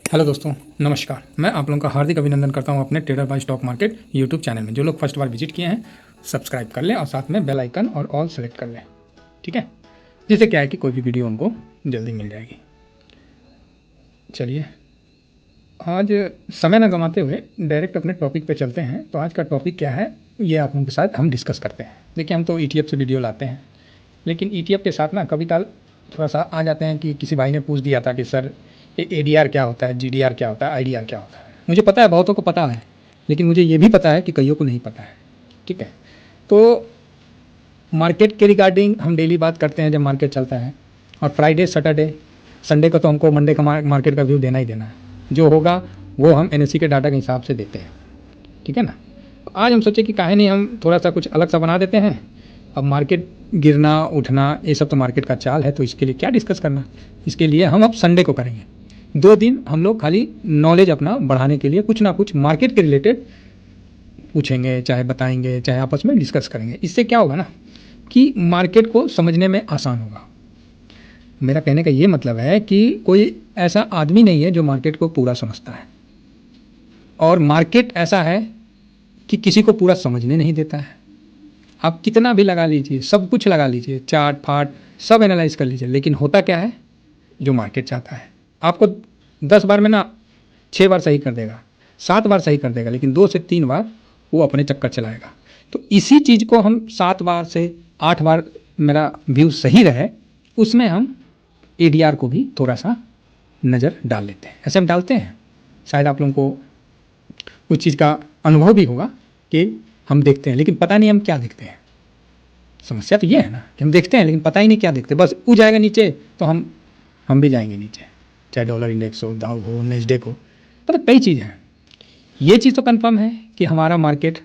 Hello दोस्तों, नमस्कार। मैं आप लोगों का हार्दिक अभिनंदन करता हूं अपने trader by stock market YouTube channel में। जो लोग फर्स्ट बार विजिट किए हैं, सब्सक्राइब कर लें और साथ में बेल आइकन और ऑल सेलेक्ट कर लें, ठीक है। जिससे क्या है कि कोई भी वीडियो उनको जल्दी मिल जाएगी। चलिए, आज समय न गंवाते हुए डायरेक्ट अपने टॉपिक पे चलते हैं। तो आज का टॉपिक क्या है, ये आप लोगों के साथ हम डिस्कस करते हैं। देखिए, हम तो ETF से वीडियो लाते हैं, लेकिन ETF के साथ ना कभी काल थोड़ा सा आ जाते हैं कि किसी भाई ने पूछ दिया था कि सर ADR क्या होता है, GDR क्या होता है, IDR क्या होता है। मुझे पता है, बहुतों को पता है, लेकिन मुझे ये भी पता है कि कईयों को नहीं पता है, ठीक है। तो मार्केट के रिगार्डिंग हम डेली बात करते हैं जब मार्केट चलता है, और फ्राइडे, सैटरडे, संडे को तो हमको मंडे का मार्केट का व्यू देना ही देना है। जो होगा वो हम NSE के डाटा के हिसाब से देते हैं, ठीक है ना। आज हम सोचे कि काहे नहीं हम थोड़ा सा कुछ अलग सा बना देते हैं। अब मार्केट गिरना उठना ये सब तो मार्केट का चाल है, तो इसके लिए क्या डिस्कस करना। इसके लिए हम अब संडे को करेंगे। 2 दिन हम लोग खाली नॉलेज अपना बढ़ाने के लिए कुछ ना कुछ मार्केट के रिलेटेड पूछेंगे, चाहे बताएंगे, चाहे आपस में डिस्कस करेंगे। इससे क्या होगा ना कि मार्केट को समझने में आसान होगा। मेरा कहने का ये मतलब है कि कोई ऐसा आदमी नहीं है जो मार्केट को पूरा समझता है, और मार्केट ऐसा है कि किसी को पूरा समझने नहीं देता है। आप कितना भी लगा लीजिए, सब कुछ लगा लीजिए, चार्ट फाट सब एनालाइज कर लीजिए, लेकिन होता क्या है, जो मार्केट चाहता है आपको 10 बार में ना 6 बार सही कर देगा, 7 बार सही कर देगा, लेकिन 2 से 3 बार वो अपने चक्कर चलाएगा। तो इसी चीज़ को हम 7 बार से 8 बार मेरा व्यू सही रहे, उसमें हम ADR को भी थोड़ा सा नज़र डाल लेते हैं। ऐसे हम डालते हैं, शायद आप लोगों को उस चीज़ का अनुभव भी होगा कि हम देखते हैं लेकिन पता नहीं हम क्या देखते हैं। समस्या तो ये है ना कि हम देखते हैं लेकिन पता ही नहीं क्या देखते। बस वो जाएगा नीचे तो हम भी जाएंगे नीचे, चाहे डॉलर इंडेक्स हो, दाउ हो, नेस्डेक हो, मतलब कई चीज़ हैं। ये चीज़ तो कंफर्म है कि हमारा मार्केट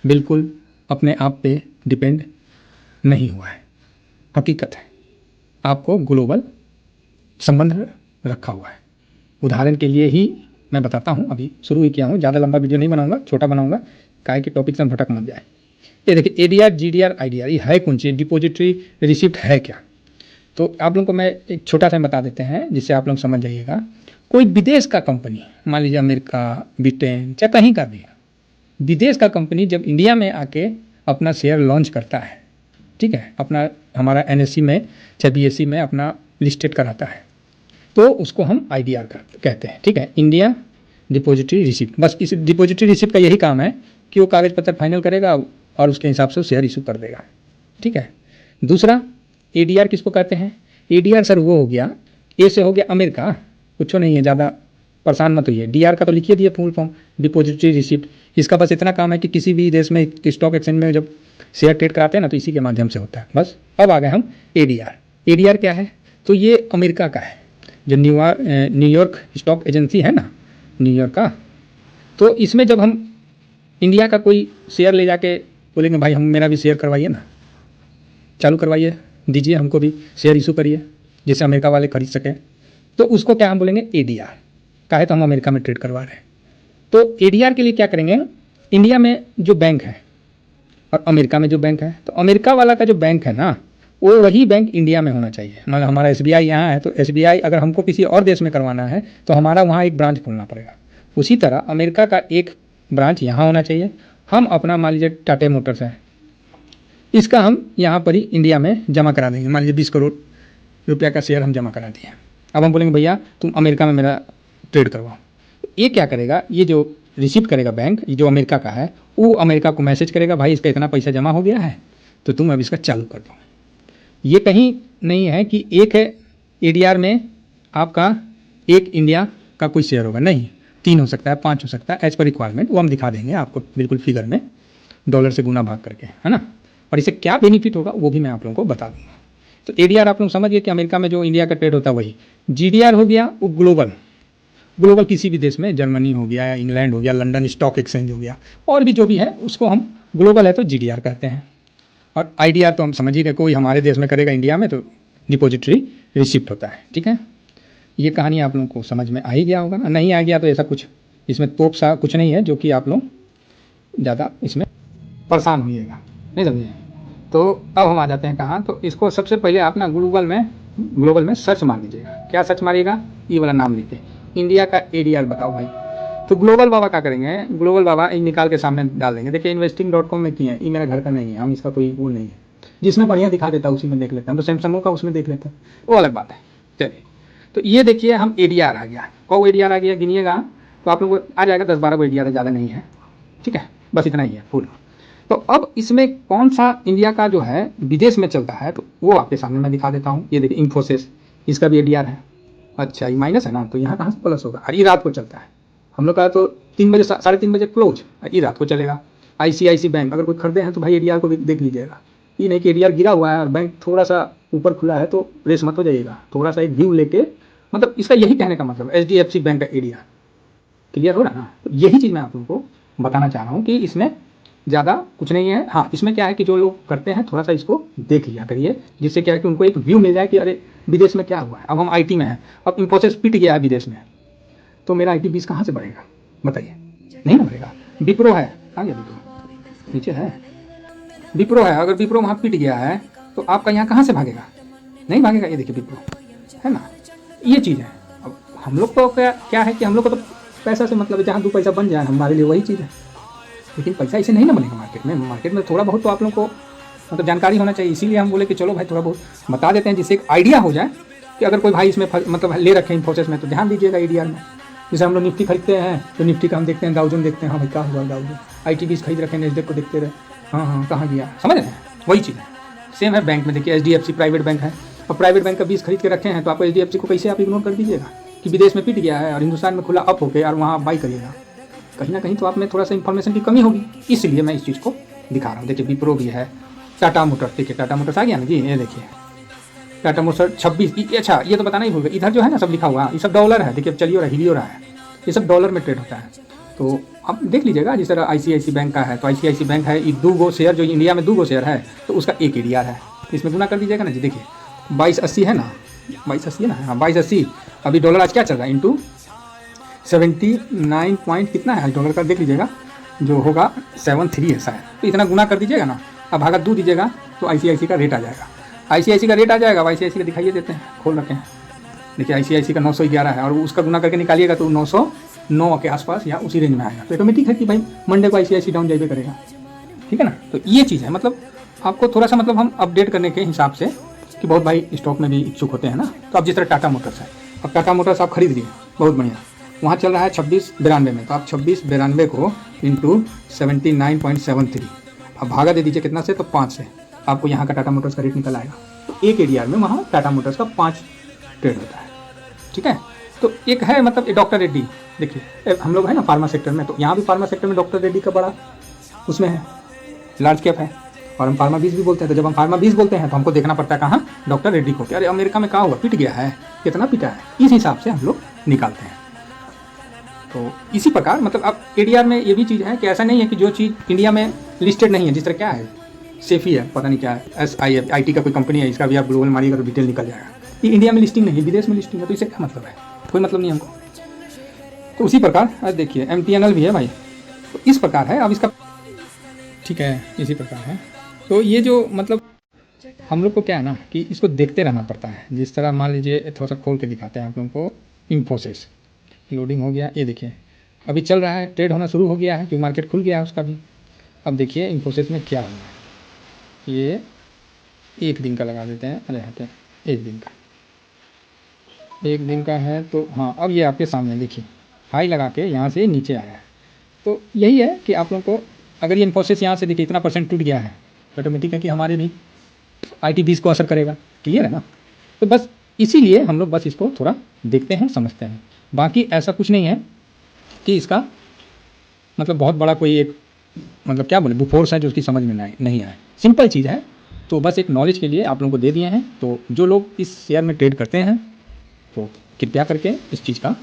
बिल्कुल अपने आप पे डिपेंड नहीं हुआ है। हकीकत है, आपको ग्लोबल संबंध रखा हुआ है। उदाहरण के लिए ही मैं बताता हूँ, अभी शुरू ही किया हूँ, ज़्यादा लंबा वीडियो नहीं बनाऊंगा, छोटा बनाऊंगा, काहे कि टॉपिक से हम भटक मत जाए। ये देखिए, ADR, GDR, IDR ये है कौन सी, डिपॉजिटरी रिसिप्ट है क्या। तो आप लोगों को मैं एक छोटा सा बता देते हैं जिससे आप लोग समझ जाइएगा। कोई विदेश का कंपनी, मान लीजिए अमेरिका, ब्रिटेन, चाहे कहीं का भी विदेश का कंपनी जब इंडिया में आके अपना शेयर लॉन्च करता है, ठीक है, अपना हमारा NSE में चाहे BSE में अपना लिस्टेड कराता है, तो उसको हम IDR कहते हैं, ठीक है, इंडिया डिपॉजिटरी रिसिप्ट। बस इस डिपॉजिटरी रिसिप्ट का यही काम है कि वो कागज़ पत्र फाइनल करेगा और उसके हिसाब से शेयर इशू कर देगा, ठीक है। दूसरा, ADR किसको कहते हैं। ADR सर वो हो गया, ए से हो गया अमेरिका, कुछ नहीं है, ज़्यादा परेशान मत होइए। DR का तो लिखिए दिए फुल फॉर्म, डिपॉजिटरी रिसिप्ट। इसका बस इतना काम है कि किसी भी देश में स्टॉक एक्सचेंज में जब शेयर ट्रेड कराते हैं ना, तो इसी के माध्यम से होता है। बस अब आ गए हम ADR। ADR क्या है, तो ये अमेरिका का है, जो न्यूयॉर्क स्टॉक एजेंसी है ना, न्यूयॉर्क का। तो इसमें जब हम इंडिया का कोई शेयर ले जाके बोलेंगे भाई हम मेरा भी शेयर करवाइए ना, चालू करवाइए, दीजिए हमको भी शेयर इशू करिए जिससे अमेरिका वाले खरीद सकें, तो उसको क्या हम बोलेंगे, ADR का है, तो हम अमेरिका में ट्रेड करवा रहे हैं। तो ADR के लिए क्या करेंगे, इंडिया में जो बैंक है और अमेरिका में जो बैंक है, तो अमेरिका वाला का जो बैंक है ना, वो वही बैंक इंडिया में होना चाहिए। मतलब हमारा SBI यहाँ है, तो SBI अगर हमको किसी और देश में करवाना है तो हमारा वहाँ एक ब्रांच खोलना पड़ेगा। उसी तरह अमेरिका का एक ब्रांच यहाँ होना चाहिए। हम अपना मान लीजिए टाटा मोटर्स है, इसका हम यहाँ पर ही इंडिया में जमा करा देंगे। मान लीजिए 20 करोड़ रुपया का शेयर हम जमा करा दिए। अब हम बोलेंगे भैया तुम अमेरिका में मेरा ट्रेड करवाओ। ये क्या करेगा, ये जो रिसीव करेगा बैंक, ये जो अमेरिका का है, वो अमेरिका को मैसेज करेगा भाई इसका इतना पैसा जमा हो गया है, तो तुम अब इसका चालू कर दो। ये कहीं नहीं है कि एक है ADR में आपका एक इंडिया का कोई शेयर होगा, नहीं, 3 हो सकता है, 5 हो सकता है, एज पर रिक्वायरमेंट। वो हम दिखा देंगे आपको बिल्कुल फिगर में, डॉलर से गुना भाग करके, है ना। और इससे क्या बेनिफिट होगा वो भी मैं आप लोगों को बता दूंगा। तो ADR आप लोग समझिए कि अमेरिका में जो इंडिया का ट्रेड होता है वही। GDR हो गया वो ग्लोबल किसी भी देश में, जर्मनी हो गया या इंग्लैंड हो गया, लंदन स्टॉक एक्सचेंज हो गया, और भी जो भी है उसको हम ग्लोबल है तो GDR कहते हैं। और IDR तो हम समझ ही गए, कोई हमारे देश में करेगा इंडिया में तो डिपॉजिटरी रिसिप्ट होता है, ठीक है। ये कहानी आप लोगों को समझ में आ ही गया होगा ना, नहीं आ गया तो ऐसा कुछ इसमें तोप सा कुछ नहीं है जो कि आप लोग ज़्यादा इसमें परेशान होइएगा, नहीं समझिए। तो अब हम आ जाते हैं कहाँ, तो इसको सबसे पहले आप ना ग्लोबल में सर्च मार लीजिएगा। क्या सर्च मारिएगा, ये वाला नाम लिखिए, इंडिया का एडीआर बताओ भाई। तो ग्लोबल बाबा क्या करेंगे, ग्लोबल बाबा निकाल के सामने डाल देंगे। देखिए investing.com में किए हैं, ये मेरा घर का नहीं है, हम इसका कोई वो नहीं है, जिसमें बढ़िया दिखा देता है उसी में देख लेते हैं। तो सैमसंग का उसमें देख लेते हैं, वो अलग बात है। चलिए, तो ये देखिए हम एडीआर आ गया, कौ एडीआर आ गया गिनिएगा तो आप लोग को आ जाएगा 10-12 को एडीआर है, ज़्यादा नहीं है, ठीक है, बस इतना ही है फुल। तो अब इसमें कौन सा इंडिया का जो है विदेश में चलता है तो वो आपके सामने मैं दिखा देता हूँ। ये देखिए इन्फोसिस, इसका भी एडीआर है। अच्छा ये माइनस है ना, तो यहाँ कहाँ से प्लस होगा, और ये रात को चलता है। हम लोग का तो 3 बजे 3:30 बजे क्लोज, ये रात को चलेगा। ICICI बैंक अगर कोई खरीदे हैं तो भाई एडीआर को भी देख लीजिएगा। ये नहीं कि एडीआर गिरा हुआ है और बैंक थोड़ा सा ऊपर खुला है तो रेस मत हो जाइएगा, थोड़ा सा एक व्यू लेके, मतलब इसका यही कहने का मतलब HDFC बैंक का एडीआर क्लियर हो रहा है ना। तो यही चीज़ मैं आप लोगों को बताना चाह रहा हूँ कि इसमें ज़्यादा कुछ नहीं है। हाँ, इसमें क्या है कि जो लोग करते हैं थोड़ा सा इसको देख लिया करिए, जिससे क्या है कि उनको एक व्यू मिल जाए कि अरे विदेश में क्या हुआ है। अब हम IT में हैं, अब इन्फोसिस पिट गया है विदेश में, तो मेरा IT बीस कहाँ से बढ़ेगा बताइए, नहीं ना बढ़ेगा। विप्रो है, आ गया विप्रो नीचे है, विप्रो है, अगर विप्रो वहाँ पिट गया है तो आपका यहाँ कहाँ से भागेगा, नहीं भागेगा। ये देखिए विप्रो है ना, ये चीज़ है। अब हम लोग को क्या है कि हम लोग को तो पैसा से मतलब जहाँ 2 पैसा बन जाए हमारे लिए वही चीज़ है, लेकिन पैसा ऐसे नहीं ना बनेगा मार्केट में थोड़ा बहुत तो आप लोग को मतलब जानकारी होना चाहिए। इसीलिए हम बोले कि चलो भाई थोड़ा बहुत बता देते हैं, जिससे एक आइडिया हो जाए कि अगर कोई भाई इसमें मतलब ले रखे इन्फोसिस में तो ध्यान दीजिएगा एडीआर में। जैसे हम लोग निफ्टी खरीदते हैं तो निफ्टी का हम देखते हैं, डाउ जोन देखते हैं, हाँ भाई क्या हुआ डाउ जोन, IT20 खरीद रखे हैं, नेस्डेक को देखते रहे, हाँ कहाँ गया, समझ रहे हैं, वही चीज़ है। सेम है बैंक में, देखिए HDFC प्राइवेट बैंक है, और प्राइवेट बैंक का 20 खरीद के रखे हैं तो आपको HDFC को कैसे आप इग्नोर कर दीजिएगा कि विदेश में पिट गया है और हिंदुस्तान में खुला अप होकर और वहाँ आप बाई करिएगा। कहीं ना कहीं तो आप में थोड़ा सा इन्फॉर्मेशन की कमी होगी, इसलिए मैं इस चीज़ को दिखा रहा हूँ। देखिए विप्रो भी है, टाटा मोटर्स, देखिए टाटा मोटर्स आ गया ना जी, ये देखिए टाटा मोटर्स 26। अच्छा ये तो बताना ही भूल गया, इधर जो है ना सब लिखा हुआ है, ये सब डॉलर है, देखिए अब चलिए हिल हो रहा है, ये सब डॉलर में ट्रेड होता है। तो आप देख लीजिएगा, जिस तरह ICICI बैंक का है तो ICICI बैंक है, ये 2 शेयर जो इंडिया में 2 शेयर है तो उसका एक एडीआर है, इसमें गुना कर दीजिएगा ना जी। देखिए 2280 है ना, 2280 है ना, हाँ 2280। अभी डॉलर आज क्या चल रहा है, इंटू 79 पॉइंट कितना है डॉलर का, देख लीजिएगा जो होगा 73 है शायद, तो इतना गुना कर दीजिएगा ना, अब भागा 2 दीजिएगा तो ICICI का रेट आ जाएगा, ICICI का रेट आ जाएगा। ICICI का दिखाइए देते हैं, खोल रखे हैं, देखिए ICICI का 911 है और उसका गुना करके निकालिएगा तो 909 के आसपास या उसी रेंज में आएगा। तो ऑटोमेटिक है कि भाई मंडे को ICICI डाउन जाइए करेगा, ठीक है ना। तो ये चीज़ है, मतलब आपको थोड़ा सा मतलब हम अपडेट करने के हिसाब से कि बहुत भाई स्टॉक में भी इच्छुक होते हैं ना। तो अब जिस तरह टाटा मोटर्स है, अब टाटा मोटर्स आप खरीद लिए, बहुत बढ़िया, वहाँ चल रहा है 2692 में, तो आप 2692 को इंटू 79.73 अब भागा दे दीजिए कितना से, तो 5 से, आपको यहाँ का टाटा मोटर्स का रेट निकल आएगा। तो एक एडीआर में वहाँ टाटा मोटर्स का 5 ट्रेड होता है, ठीक है। तो एक है मतलब डॉक्टर रेड्डी, देखिए हम लोग है ना फार्मा सेक्टर में, तो यहाँ भी फार्मा सेक्टर में डॉक्टर रेड्डी का बड़ा उसमें है, लार्ज कैप है, और हम फार्मा 20 भी बोलते हैं। तो जब हम फार्मा 20 बोलते हैं तो हमको देखना पड़ता है कहाँ, डॉक्टर रेड्डी को, अरे अमेरिका में कहाँ हुआ, पिट गया है, कितना पिटा है, इस हिसाब से हम लोग निकालते हैं। तो इसी प्रकार मतलब अब एडीआर में ये भी चीज़ है कि ऐसा नहीं है कि जो चीज़ इंडिया में लिस्टेड नहीं है, जिस तरह क्या है सेफी है, पता नहीं क्या है, SIF का कोई कंपनी है, इसका भी आप ग्लोबल मारिएगा तो डिटेल निकल जाएगा। ये इंडिया में लिस्टिंग नहीं है, विदेश में लिस्टिंग है, तो इससे क्या मतलब है, कोई मतलब नहीं हमको। तो उसी प्रकार देखिए MTNL भी है भाई, तो इस प्रकार है। अब इसका ठीक है, इसी प्रकार है। तो ये जो मतलब हम लोग को क्या है ना कि इसको देखते रहना पड़ता है। जिस तरह मान लीजिए थोड़ा सा खोल के दिखाते हैं आप लोगों को, इन्फोसिस लोडिंग हो गया, ये देखिए अभी चल रहा है, ट्रेड होना शुरू हो गया है क्योंकि मार्केट खुल गया है उसका भी। अब देखिए इन्फोसिस में क्या हुआ है, ये 1 दिन का लगा देते हैं, अरे हटे 1 दिन का, 1 दिन का है तो हाँ, अब ये आपके सामने देखिए हाई लगा के यहाँ से नीचे आया है। तो यही है कि आप लोगों को अगर ये इन्फोसिस यहाँ से देखिए इतना % टूट गया है, ऑटोमेटिक है कि हमारे भी IT20 को असर करेगा, क्लियर है ना। तो बस इसीलिए हम लोग बस इसको थोड़ा देखते हैं, समझते हैं। बाकी ऐसा कुछ नहीं है कि इसका मतलब बहुत बड़ा कोई एक मतलब क्या बोले फोर्स है जो उसकी समझ में नहीं आए, सिंपल चीज़ है। तो बस एक नॉलेज के लिए आप लोगों को दे दिए हैं। तो जो लोग इस शेयर में ट्रेड करते हैं तो कृपया करके इस चीज़ का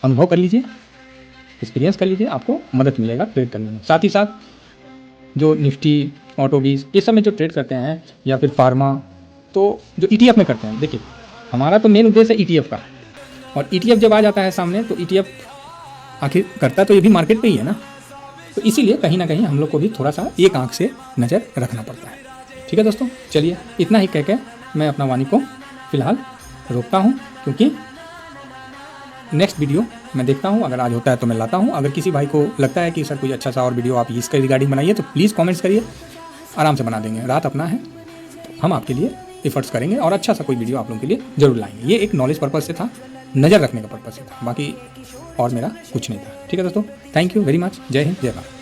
अनुभव कर लीजिए, एक्सपीरियंस कर लीजिए, आपको मदद मिलेगा ट्रेड करने में। साथ ही साथ जो निफ्टी, ऑटो 20 इस सब में जो ट्रेड करते हैं या फिर फार्मा, तो जो ETF में करते हैं, देखिए हमारा तो मेन उद्देश्य है ETF का, और ETF जब आ जाता है सामने तो ETF आखिर करता तो ये भी मार्केट पे ही है ना। तो इसीलिए कहीं ना कहीं हम लोग को भी थोड़ा सा एक आंख से नज़र रखना पड़ता है। ठीक है दोस्तों, चलिए इतना ही कह के मैं अपना वाणी को फ़िलहाल रोकता हूँ, क्योंकि नेक्स्ट वीडियो मैं देखता हूँ, अगर आज होता है तो मैं लाता हूँ। अगर किसी भाई को लगता है कि सर कोई अच्छा सा और वीडियो आप इसके रिगार्डिंग बनाइए तो प्लीज़ कमेंट्स करिए, आराम से बना देंगे। रात अपना है, हम आपके लिए एफर्ट्स करेंगे और अच्छा सा कोई वीडियो आप लोगों के लिए ज़रूर लाएंगे। ये एक नॉलेज पर्पज़ से था, नज़र रखने का पर्पज़ से था, बाकी और मेरा कुछ नहीं था। ठीक है दोस्तों, थैंक यू वेरी मच। जय हिंद, जय भारत।